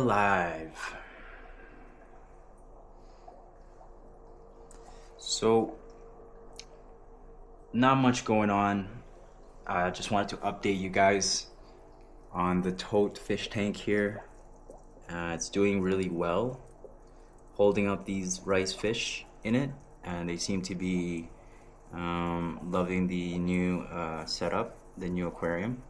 live. So, not much going on. I just wanted to update you guys on the Tote fish tank here. It's doing really well, holding up these rice fish in it, and they seem to be loving the new setup, the new aquarium.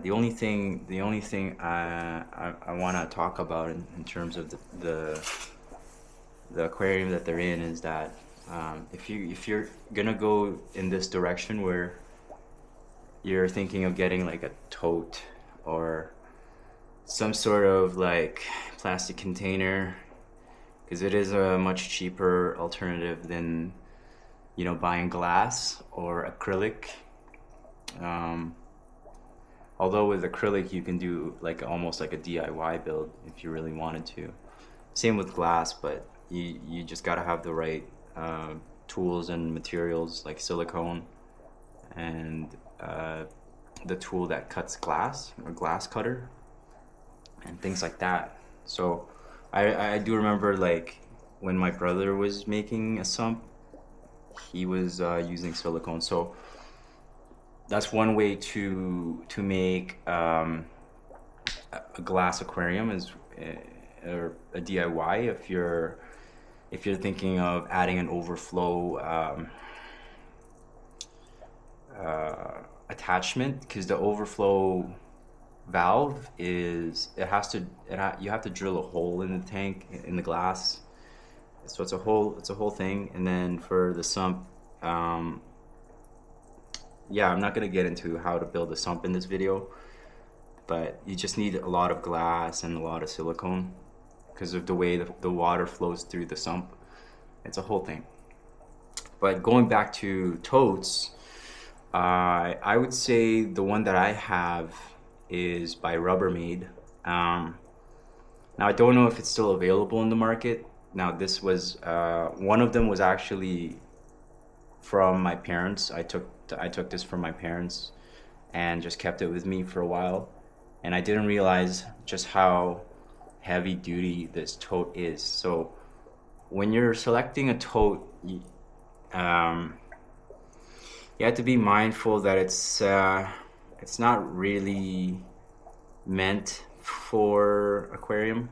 The only thing I want to talk about in terms of the aquarium that they're in is that if you're gonna go in this direction where you're thinking of getting like a tote or some sort of like plastic container, because it is a much cheaper alternative than buying glass or acrylic. Although with acrylic you can do like almost like a DIY build if you really wanted to. Same with glass, but you just gotta have the right tools and materials like silicone and the tool that cuts glass, or glass cutter, and things like that. So I do remember like when my brother was making a sump, he was using silicone. So that's one way to make a glass aquarium is or a DIY if you're thinking of adding an overflow attachment, because the overflow valve is you have to drill a hole in the tank in the glass, so it's a whole thing. And then for the sump, yeah, I'm not gonna get into how to build a sump in this video, but you just need a lot of glass and a lot of silicone because of the way the water flows through the sump. It's a whole thing. But going back to totes, I would say the one that I have is by Rubbermaid. Now I don't know if it's still available in the market. Now this was one of them was actually from my parents. I took this from my parents and just kept it with me for a while, and I didn't realize just how heavy duty this tote is. So when you're selecting a tote, you have to be mindful that it's not really meant for aquarium,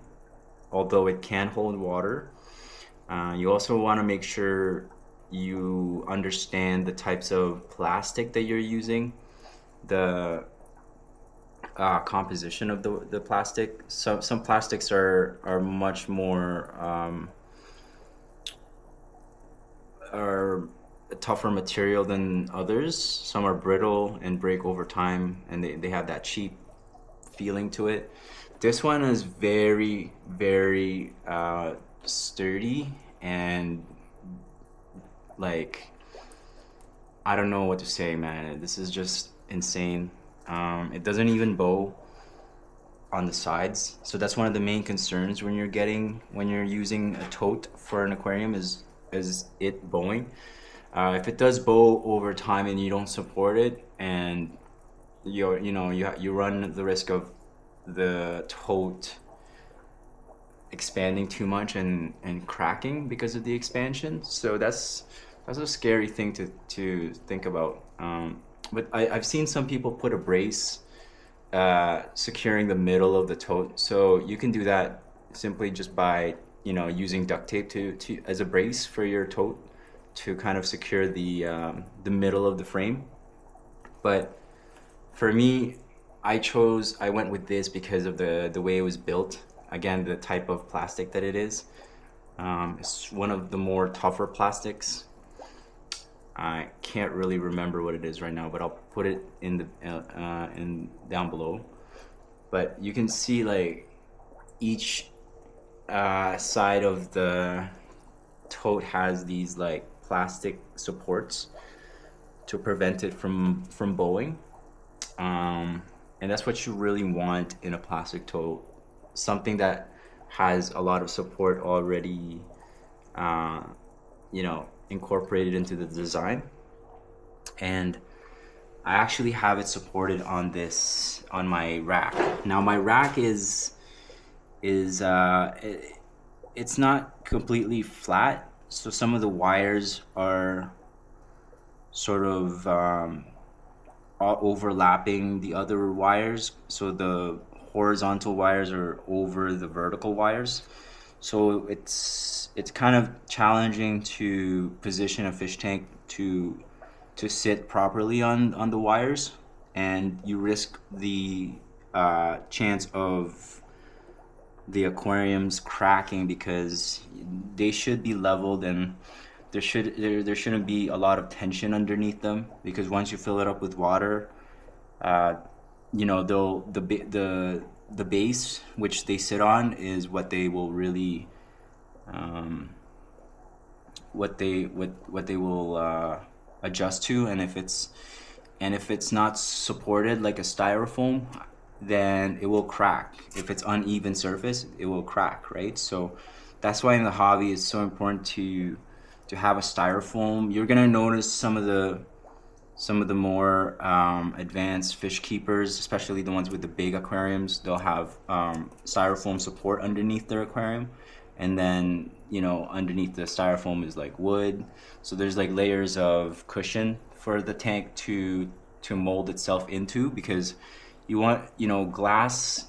although it can hold water. You also want to make sure you understand the types of plastic that you're using, the composition of the plastic. Some plastics are much more are a tougher material than others. Some are brittle and break over time, and they have that cheap feeling to it. This one is very, very sturdy, and like, I don't know what to say, man. This is just insane. It doesn't even bow on the sides, so that's one of the main concerns when you're using a tote for an aquarium is it bowing. If it does bow over time and you don't support it, and you run the risk of the tote expanding too much and cracking because of the expansion. So that's a scary thing to think about. But I've seen some people put a brace securing the middle of the tote, so you can do that simply just by using duct tape to as a brace for your tote to kind of secure the middle of the frame. But for me, I went with this because of the way it was built. Again, the type of plastic that it is. It's one of the more tougher plastics. I can't really remember what it is right now, but I'll put it in down below. But you can see like each side of the tote has these like plastic supports to prevent it from bowing, and that's what you really want in a plastic tote, something that has a lot of support already incorporated into the design. And I actually have it supported on my rack. Now my rack is is it's not completely flat. So some of the wires are sort of overlapping the other wires. So the horizontal wires are over the vertical wires. So it's kind of challenging to position a fish tank to sit properly on the wires, and you risk the chance of the aquariums cracking because they should be leveled, and there shouldn't be a lot of tension underneath them, because once you fill it up with water, uh, they'll the base which they sit on is what they will really what they will adjust to. And if it's not supported like a styrofoam, then it will crack. If it's uneven surface, it will crack, right? So that's why in the hobby it's so important to have a styrofoam. You're gonna notice some of the more advanced fish keepers, especially the ones with the big aquariums, they'll have styrofoam support underneath their aquarium, and then underneath the styrofoam is like wood. So there's like layers of cushion for the tank to mold itself into, because you want glass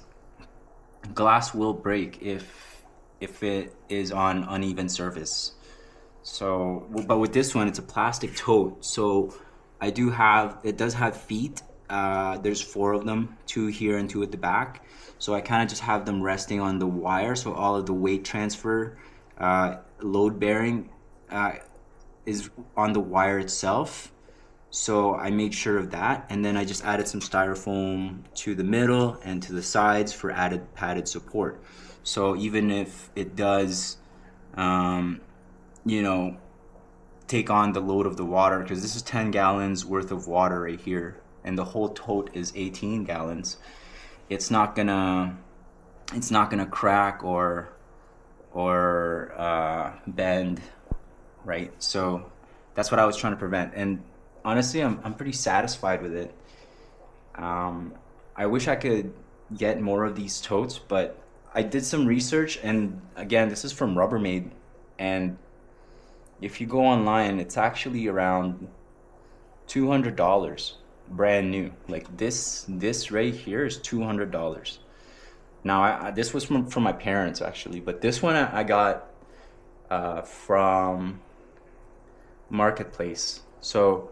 will break if it is on uneven surface. So, but with this one, it's a plastic tote. So it does have feet. There's 4 of them, 2 here and 2 at the back. So I kind of just have them resting on the wire. So all of the weight transfer, load bearing, is on the wire itself. So I made sure of that. And then I just added some styrofoam to the middle and to the sides for added padded support. So even if it does, take on the load of the water, because this is 10 gallons worth of water right here, and the whole tote is 18 gallons. It's not gonna crack or bend, right? So that's what I was trying to prevent, and honestly, I'm pretty satisfied with it. I wish I could get more of these totes, but I did some research, and again, this is from Rubbermaid, and if you go online, it's actually around $200, brand new. Like this right here is $200. Now, this was from my parents actually, but this one I got from Marketplace. So,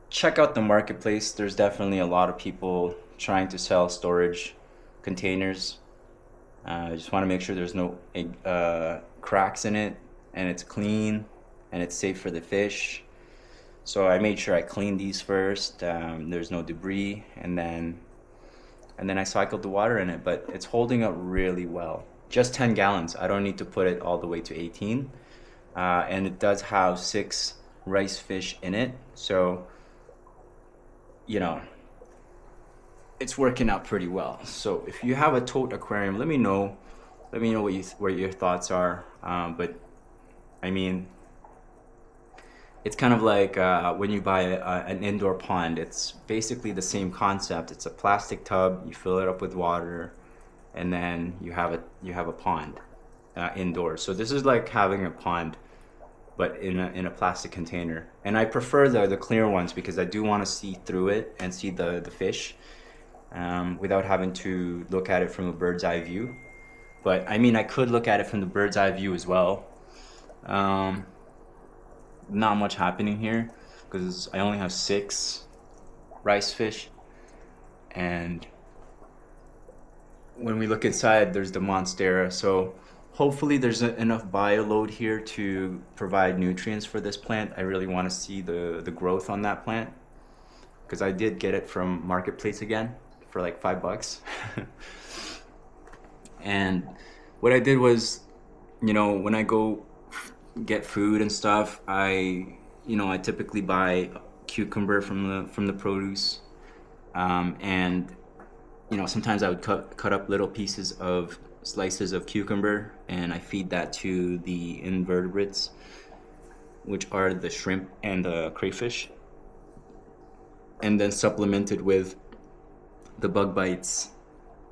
check out the Marketplace. There's definitely a lot of people trying to sell storage containers. I just want to make sure there's no cracks in it, and it's clean, and it's safe for the fish. So I made sure I cleaned these first. There's no debris, and then I cycled the water in it, but it's holding up really well. Just 10 gallons. I don't need to put it all the way to 18. And it does have 6 rice fish in it. So, it's working out pretty well. So if you have a tote aquarium, let me know. Let me know what your thoughts are. But I mean, it's kind of like when you buy an indoor pond. It's basically the same concept. It's a plastic tub. You fill it up with water, and then you have a pond indoors. So this is like having a pond, but in a plastic container. And I prefer the clear ones because I do want to see through it and see the fish without having to look at it from a bird's eye view. But I mean, I could look at it from the bird's eye view as well. Not much happening here because I only have 6 rice fish, and when we look inside, there's the monstera. So hopefully there's enough bio load here to provide nutrients for this plant. I really want to see the growth on that plant, because I did get it from Marketplace again for like $5. And what I did was, when I go get food and stuff, I typically buy cucumber from the produce, and sometimes I would cut up little pieces of slices of cucumber, and I feed that to the invertebrates, which are the shrimp and the crayfish, and then supplemented with the bug bites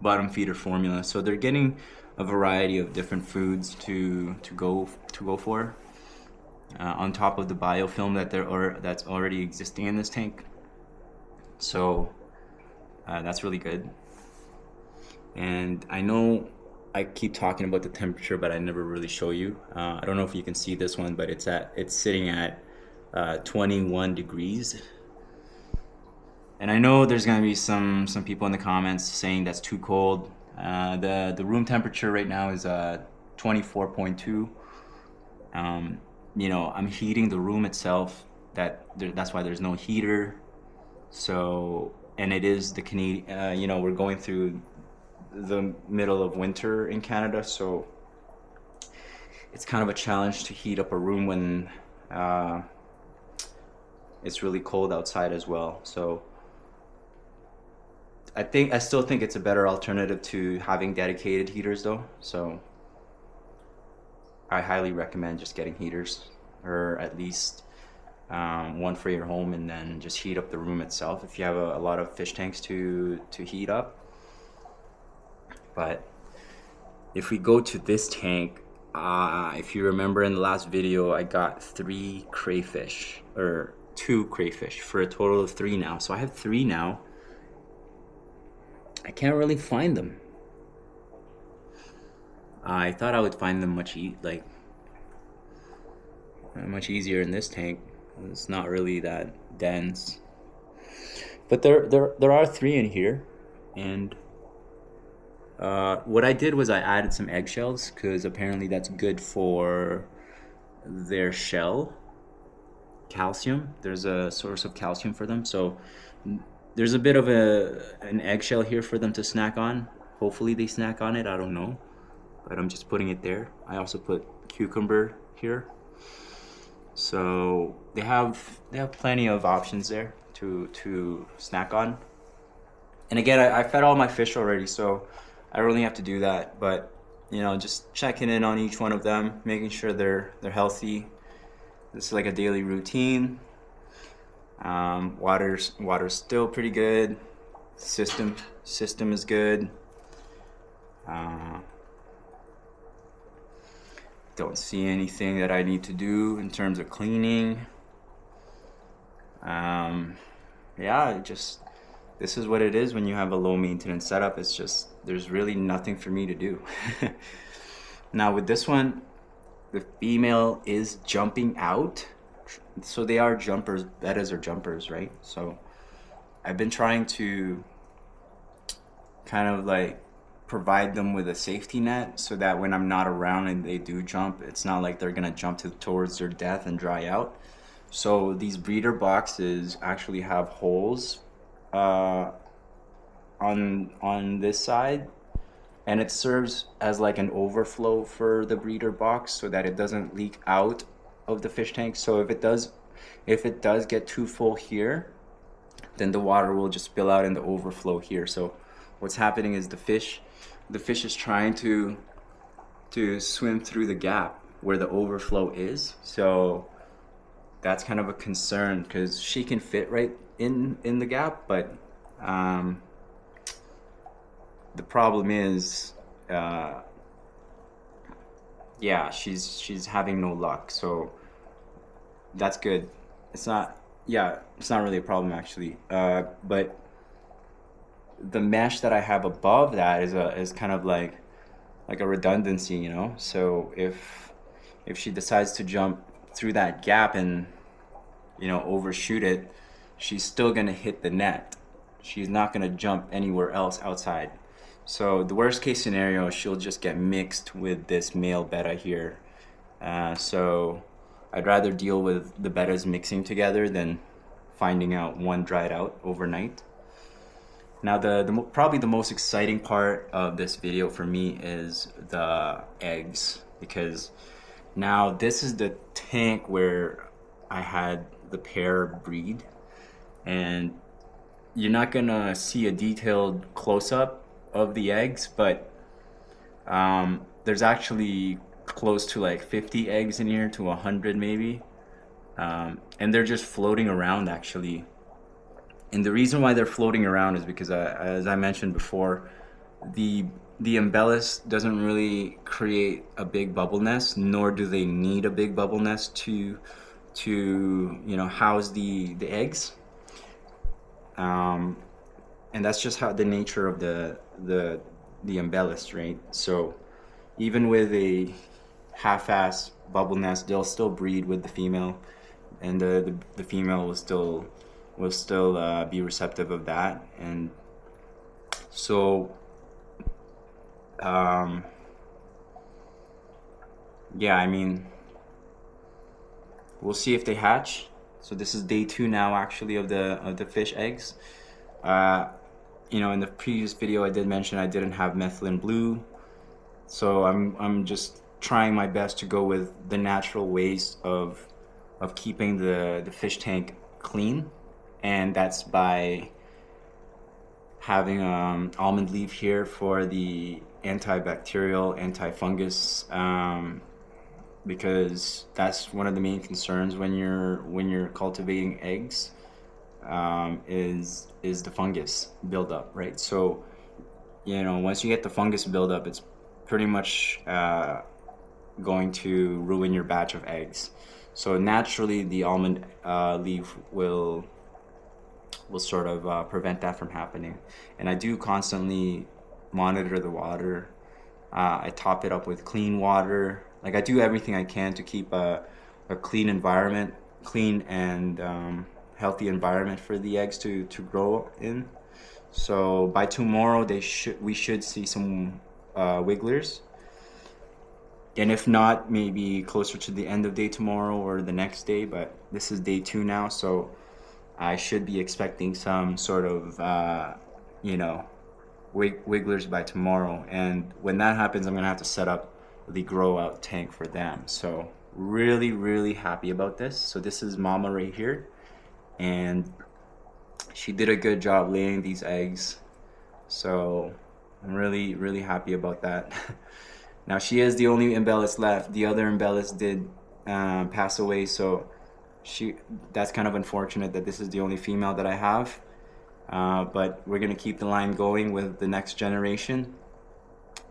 bottom feeder formula. So they're getting a variety of different foods to go for on top of the biofilm that's already existing in this tank. So that's really good. And I know I keep talking about the temperature, but I never really show you. I don't know if you can see this one, but it's sitting at 21 degrees. And I know there's gonna be some people in the comments saying that's too cold. The room temperature right now is 24.2. You know, I'm heating the room itself. That's why there's no heater. So, and it is the Canadian. You know, we're going through the middle of winter in Canada, so it's kind of a challenge to heat up a room when it's really cold outside as well. So I still think it's a better alternative to having dedicated heaters though. So I highly recommend just getting heaters, or at least one for your home, and then just heat up the room itself if you have a lot of fish tanks to heat up. But if we go to this tank, if you remember in the last video, I got 3 crayfish, or 2 crayfish, for a total of 3 now. So I have 3 now. I can't really find them. I thought I would find them much easier in this tank. It's not really that dense. But there are 3 in here, and what I did was I added some eggshells, because apparently that's good for their shell. Calcium. There's a source of calcium for them. So there's a bit of an eggshell here for them to snack on. Hopefully they snack on it. I don't know. But I'm just putting it there. I also put cucumber here. So they have plenty of options there to snack on. And again, I fed all my fish already, so I don't really have to do that. But you know, just checking in on each one of them, making sure they're healthy. This is like a daily routine. Water's still pretty good. System is good. Don't see anything that I need to do in terms of cleaning. Yeah, this is what it is when you have a low maintenance setup. It's just, there's really nothing for me to do. Now with this one, the female is jumping out. So they are jumpers, bettas are jumpers, right? So I've been trying to kind of like provide them with a safety net, so that when I'm not around and they do jump, it's not like they're gonna jump towards their death and dry out. So these breeder boxes actually have holes on this side, and it serves as like an overflow for the breeder box, so that it doesn't leak out of the fish tank. So if it does get too full here, then the water will just spill out in the overflow here. So what's happening is the fish is trying to swim through the gap where the overflow is. So that's kind of a concern, because she can fit right in the gap, but the problem is yeah, she's having no luck. So that's good. It's not really a problem actually, but the mesh that I have above that is kind of like a redundancy, you know. So if she decides to jump through that gap and, you know, overshoot it, she's still gonna hit the net. She's not gonna jump anywhere else outside. So the worst case scenario, she'll just get mixed with this male betta here. So I'd rather deal with the bettas mixing together than finding out one dried out overnight. Now probably the most exciting part of this video for me is the eggs, because now this is the tank where I had the pair breed, and you're not gonna see a detailed close-up of the eggs, but there's actually close to like 50 eggs in here, to 100 maybe, and they're just floating around actually. And the reason why they're floating around is because, as I mentioned before, the the embellis doesn't really create a big bubble nest, nor do they need a big bubble nest to you know, house the eggs. Um, and that's just how the nature of the embellis, right? So even with a half-ass bubble nest, they'll still breed with the female, and the female will still be receptive of that. And so um, yeah, I mean, we'll see if they hatch. So this is day 2 now, actually, of the fish eggs. Uh, you know, in the previous video, I did mention I didn't have methylene blue, so I'm just trying my best to go with the natural ways of keeping the fish tank clean, and that's by having almond leaf here for the antibacterial, antifungus, because that's one of the main concerns when you're cultivating eggs, is the fungus buildup, right? So you know, once you get the fungus buildup, it's pretty much going to ruin your batch of eggs. So naturally, the almond leaf will sort of prevent that from happening. And I do constantly monitor the water. I top it up with clean water. Like, I do everything I can to keep a clean environment, clean and healthy environment for the eggs to grow in. So by tomorrow, we should see some wigglers. And if not, maybe closer to the end of day tomorrow or the next day. But this is day 2 now, so I should be expecting some sort of, you know, wigglers by tomorrow. And when that happens, I'm gonna have to set up the grow out tank for them. So really, really happy about this. So this is Mama right here, and she did a good job laying these eggs. So I'm really, really happy about that. Now she is the only embellis left. The other embellis did pass away, so that's kind of unfortunate that this is the only female that I have. But we're gonna keep the line going with the next generation,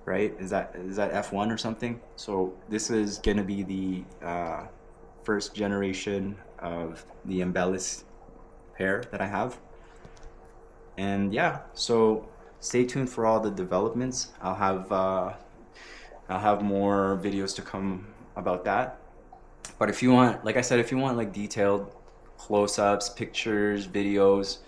right? Is that F1 or something? So this is gonna be the first generation of the embellis pair that I have. And yeah, so stay tuned for all the developments. I'll have more videos to come about that. But if you want, like I said, if you want like detailed close-ups, pictures, videos,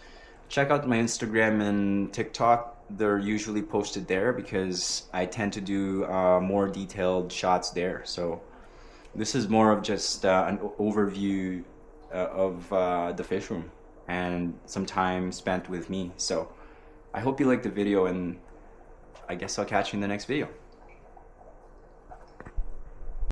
check out my Instagram and TikTok. They're usually posted there because I tend to do more detailed shots there. So this is more of just an overview of the fish room and some time spent with me. So I hope you liked the video, and I guess I'll catch you in the next video.